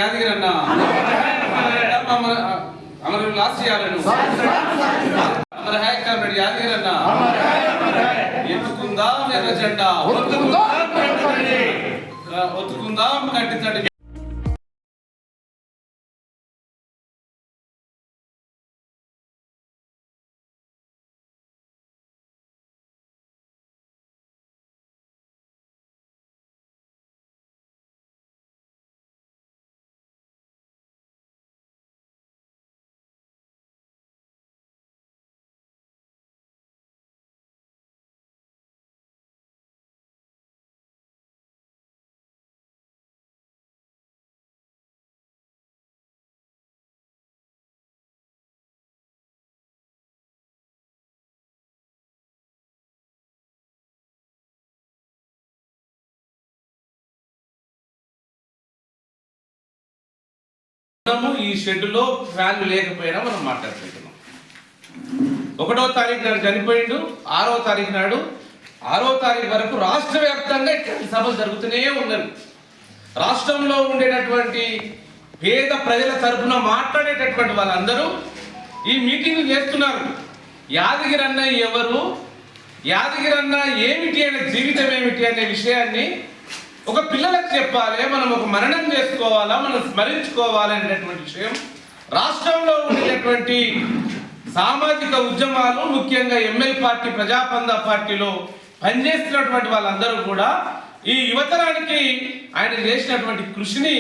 యాదగిరి అన్న అమర లాస్ట్ చేయాలను అమర హై కామ్రేడ్ యాదగిరి అన్న ఎత్తుకుందాం ఎర్ర జెండా ఒత్తుకుందాం కంటి తడి ఈ షెడ్యూల్లో ఫ్యాన్లు లేకపోయినా మనం మాట్లాడుకుంటున్నాం. 1వ తారీఖు నాడు చనిపోయిండు, 6వ తారీఖు నాడు 6వ తారీఖు వరకు రాష్ట్ర వ్యాప్తంగా సభలు జరుగుతూనే ఉన్నవి. రాష్ట్రంలో ఉండేటటువంటి పేద ప్రజల తరఫున మాట్లాడేటటువంటి వాళ్ళందరూ ఈ మీటింగ్లు చేస్తున్నారు. యాదగిరి అన్న ఎవరు, యాదగిరి అన్న ఏమిటి అనే జీవితం ఏమిటి అనే విషయాన్ని ఒక పిల్లలకు చెప్పాలి, మనం ఒక మననం చేసుకోవాలా, మనం స్మరించుకోవాలి అనేటటువంటి విషయం రాష్ట్రంలో ఉండేటటువంటి సామాజిక ఉద్యమాలు, ముఖ్యంగా ఎంఎల్ పార్టీ, ప్రజాపంద పార్టీలో పనిచేస్తున్నటువంటి వాళ్ళందరూ కూడా ఈ యువతరానికి ఆయన చేసినటువంటి కృషిని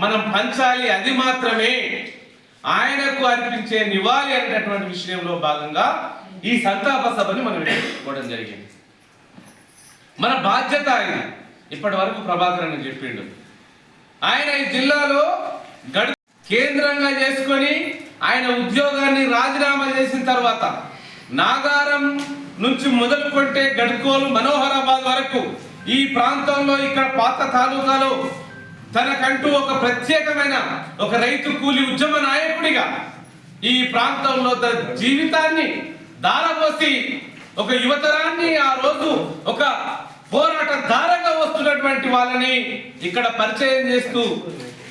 మనం పంచాలి. అది మాత్రమే ఆయనకు అర్పించే నివాళి అనేటటువంటి విషయంలో భాగంగా ఈ సంతాప సభని మనం పెట్టుకోవడం జరిగింది. మన బాధ్యత ఇది. ఇప్పటి వరకు ప్రభాకర్ అని చెప్పిండు, ఆయన ఈ జిల్లాలో కేంద్రంగా చేసుకొని ఆయన ఉద్యోగాన్ని రాజీనామా చేసిన తర్వాత నాగారం నుంచి మొదలుకొంటే గడ్కోలు, మనోహరాబాద్ వరకు ఈ ప్రాంతంలో ఇక్కడ పాత తాలూకాలో తనకంటూ ఒక ప్రత్యేకమైన ఒక రైతు కూలి ఉద్యమ నాయకుడిగా ఈ ప్రాంతంలో తన జీవితాన్ని దారపోసి ఒక యువతరాన్ని ఆ రోజు ఒక పోరాట దారగా వస్తున్నటువంటి వాళ్ళని ఇక్కడ పరిచయం చేస్తూ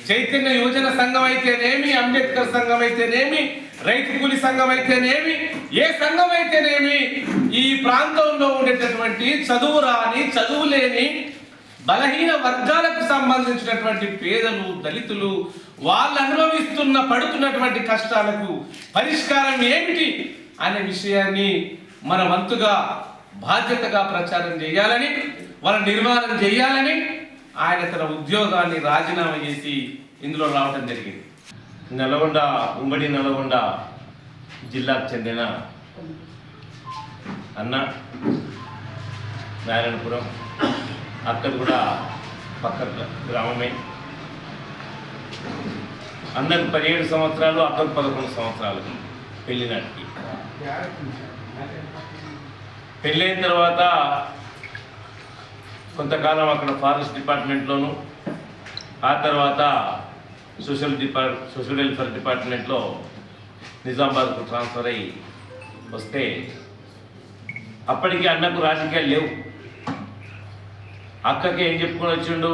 చైతన్య యువజన సంఘం అయితేనేమి, అంబేద్కర్ సంఘం అయితేనేమి, రైతు కూలి సంఘం అయితేనేమి, ఏ సంఘం అయితేనేమి ఈ ప్రాంతంలో ఉండేటటువంటి చదువు రాని, చదువు లేని బలహీన వర్గాలకు సంబంధించినటువంటి పేదలు, దళితులు వాళ్ళు పడుతున్నటువంటి కష్టాలకు పరిష్కారం ఏమిటి అనే విషయాన్ని మన వంతుగా బాధ్యతగా ప్రచారం చేయాలని, వాళ్ళ నిర్మాణం చేయాలని ఆయన తన ఉద్యోగాన్ని రాజీనామా చేసి ఇందులో రావడం జరిగింది. నల్గొండ, ఉమ్మడి నల్గొండ జిల్లాకు చెందిన అన్న నారాయణపురం, అక్కడ కూడా పక్క గ్రామమే. అన్నకు 17 సంవత్సరాలు, అక్కకు 11 సంవత్సరాలు పెళ్ళినాటికి. పెళ్ళైన తర్వాత కొంతకాలం అక్కడ ఫారెస్ట్ డిపార్ట్మెంట్లోను, ఆ తర్వాత సోషల్ వెల్ఫేర్ డిపార్ట్మెంట్లో నిజామాబాద్కు ట్రాన్స్ఫర్ అయ్యి వస్తే అప్పటికి అన్నకు రాజకీయాలు లేవు. అక్కకి ఏం చెప్పుకొని వచ్చిండు,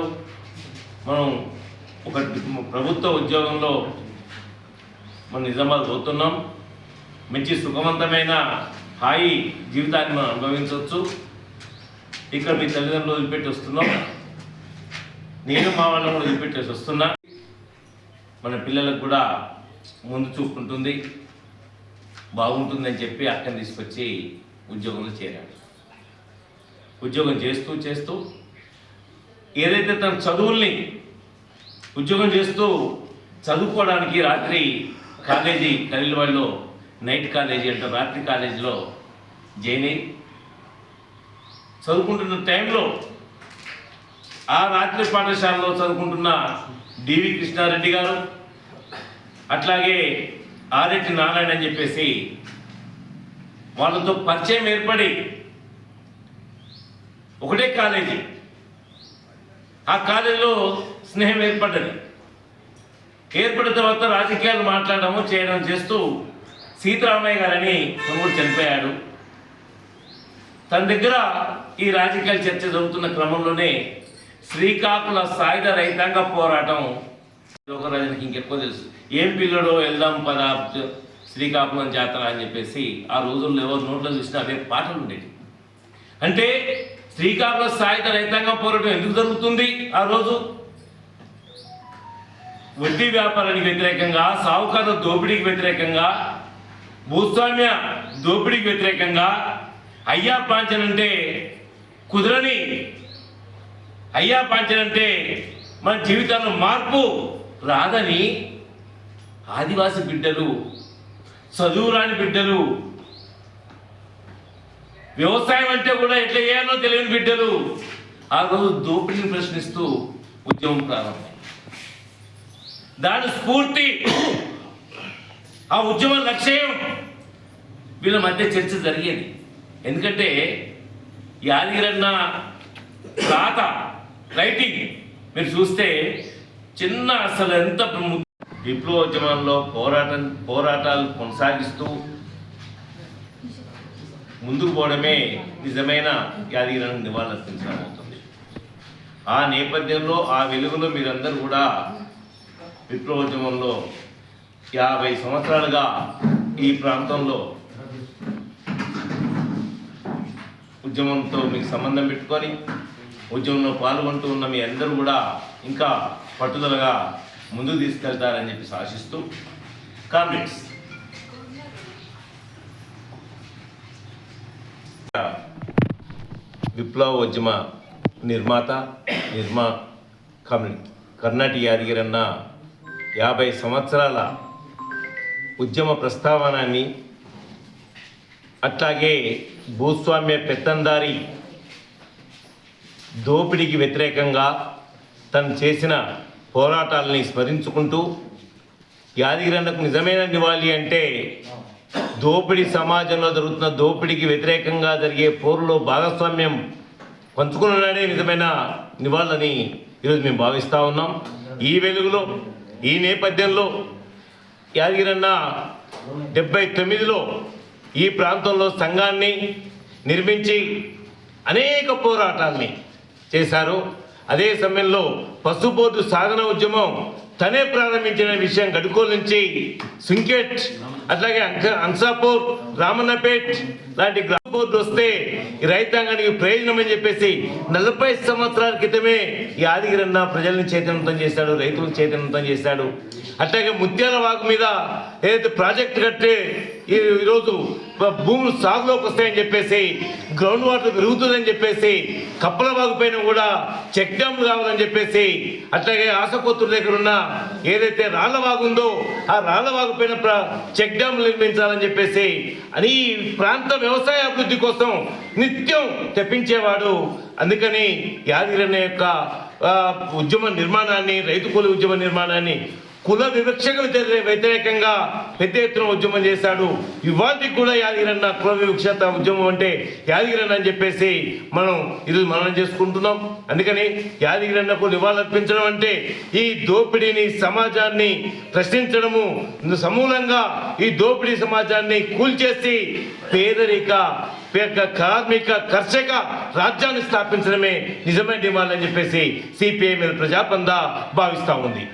మనం ఒక ప్రభుత్వ ఉద్యోగంలో మనం నిజామాబాద్ పోతున్నాం, మంచి సుఖవంతమైన హాయి జీవితాన్ని మనం అనుభవించవచ్చు, ఇక్కడ మీ తల్లిదండ్రులు వదిలిపెట్టి వస్తున్నాం, నేను మా వాళ్ళని కూడా వదిలిపెట్టేసి వస్తున్నా, మన పిల్లలకు కూడా ముందు చూపుంటుంది, బాగుంటుందని చెప్పి అక్కని తీసుకొచ్చి ఉద్యోగంలో చేరాడు. ఉద్యోగం చేస్తూ చేస్తూ ఏదైతే తన చదువుల్ని ఉద్యోగం చేస్తూ చదువుకోవడానికి రాత్రి కాలేజీ కరీలవాడలో నైట్ కాలేజీ అంటే రాత్రి కాలేజీలో జాయిన్ అయ్యి చదువుకుంటున్న టైంలో ఆ రాత్రి పాఠశాలలో చదువుకుంటున్న డివి కృష్ణారెడ్డి గారు, అట్లాగే ఆరెడ్డి నారాయణ అని చెప్పేసి వాళ్ళతో పరిచయం ఏర్పడి ఒకటే కాలేజీ, ఆ కాలేజీలో స్నేహం ఏర్పడ్డది. ఏర్పడిన తర్వాత రాజకీయాలు మాట్లాడము చేయడం చేస్తూ సీతారామయ్య గారని తమ్ముడు చనిపోయాడు. తన దగ్గర ఈ రాజకీయాల చర్చ జరుగుతున్న క్రమంలోనే శ్రీకాకుళ సాయుధ రైతాంగ పోరాటం లోకరాజునికి ఇంకెక్కువ తెలుసు. ఏం పిల్లడో వెళ్దాం పద శ్రీకాకుళం జాతర అని చెప్పేసి ఆ రోజుల్లో ఎవరు నోట్లో చూసినా అవే పాటలు ఉండేవి. అంటే శ్రీకాకుళం సాయుధ రైతాంగం పోరాటం ఎందుకు జరుగుతుంది? ఆ రోజు వడ్డీ వ్యాపారానికి వ్యతిరేకంగా, సావుకారుల దోపిడీకి వ్యతిరేకంగా, భూస్వామ్య దోపిడీకి వ్యతిరేకంగా, అయ్యా పాంచనంటే కుదరని, అయ్యా పాంచనంటే మన జీవితాల్లో మార్పు రాదని ఆదివాసి బిడ్డలు, చదువురాని బిడ్డలు, వ్యవసాయం అంటే కూడా ఎట్లా చేయాలో తెలియని బిడ్డలు ఆ రోజు దోపిడీని ప్రశ్నిస్తూ ఉద్యమం ప్రారంభం. దాని స్ఫూర్తి, ఆ ఉద్యమ లక్ష్యం వీళ్ళ మధ్య చర్చ జరిగేది. ఎందుకంటే యాదగిరన్న రాత రైటింగ్ మీరు చూస్తే చిన్న అసలు ఎంత విప్లవోద్యమంలో పోరాటాలు కొనసాగిస్తూ ముందుకు పోవడమే నిజమైన యాదగిరన్న నివాళులర్పించడం అవుతుంది. ఆ నేపథ్యంలో ఆ వెలుగులో మీరందరూ కూడా విప్లవోద్యమంలో 50 సంవత్సరాలుగా ఈ ప్రాంతంలో ఉద్యమంతో మీకు సంబంధం పెట్టుకొని ఉద్యమంలో పాల్గొంటూ ఉన్న మీ అందరూ కూడా ఇంకా పట్టుదలగా ముందుకు తీసుకెళ్తారని చెప్పి ఆశిస్తూ, కామ్రేడ్స్ విప్లవ ఉద్యమ నిర్మాత కర్నాటి యాదగిరన్న 50 సంవత్సరాల ఉద్యమ ప్రస్తావనాన్ని, అట్లాగే భూస్వామ్య పెత్తందారి దోపిడీకి వ్యతిరేకంగా తను చేసిన పోరాటాలని స్మరించుకుంటూ, యాదగిరన్నకు నిజమైన నివాళి అంటే దోపిడీ సమాజంలో జరుగుతున్న దోపిడీకి వ్యతిరేకంగా జరిగే పోరులో భాగస్వామ్యం పంచుకున్నాడే నిజమైన నివాళులని ఈరోజు మేము భావిస్తూ ఉన్నాం. ఈ వెలుగులో, ఈ నేపథ్యంలో యాదగిరన్న 79లో ఈ ప్రాంతంలో సంఘాన్ని నిర్మించి అనేక పోరాటాల్ని చేశారు. అదే సమయంలో పసుబోర్డు సాధన ఉద్యమం తనే ప్రారంభించిన విషయం గడుకోలు నుంచి సుంకేట్, అట్లాగే అంసాపూర్, రామన్నపేట్ లాంటి గ్రామ బోర్డు వస్తే ఈ రైతాంగానికి ప్రయోజనం అని చెప్పేసి 40 సంవత్సరాల క్రితమే యాదగిరన్న ప్రజల్ని చైతన్యవంతం చేశాడు, రైతులను చైతన్యవంతం చేశాడు. అట్లాగే ముత్యాల వాగు మీద ఏదైతే ప్రాజెక్టు కట్టే ఈరోజు భూములు సాగులోకి వస్తాయని చెప్పేసి, గ్రౌండ్ వాటర్ పెరుగుతుందని చెప్పేసి, కప్పల వాగు పైన కూడా చెక్ డ్యామ్లు కావాలని చెప్పేసి, అట్లాగే ఆసకొత్తూరు దగ్గర ఉన్న ఏదైతే రాళ్లవాగు ఉందో ఆ రాళ్లవాగు పైన చెక్ డ్యామ్లు నిర్మించాలని చెప్పేసి అని ఈ ప్రాంత వ్యవసాయ అభివృద్ధి కోసం నిత్యం తెప్పించేవాడు. అందుకని యాదగిరన్న యొక్క ఉద్యమ నిర్మాణాన్ని, రైతు కూలి ఉద్యమ నిర్మాణాన్ని కుల వివక్షకు వ్యతిరేకంగా పెద్ద ఎత్తున ఉద్యమం చేశాడు. ఇవాళకి కూడా యాదగిరన్న కుల వివక్షత ఉద్యమం అంటే యాదగిరన్న అని చెప్పేసి మనం ఈరోజు మననం చేసుకుంటున్నాం. అందుకని యాదగిరన్నకు నివాళులర్పించడం అంటే ఈ దోపిడీని, సమాజాన్ని ప్రశ్నించడము, సమూలంగా ఈ దోపిడీ సమాజాన్ని కూల్చేసి పేదరిక, కార్మిక, కర్షక రాజ్యాన్ని స్థాపించడమే నిజమైన నివాళులని చెప్పేసి సిపిఐ ప్రజాపంద భావిస్తూ ఉంది.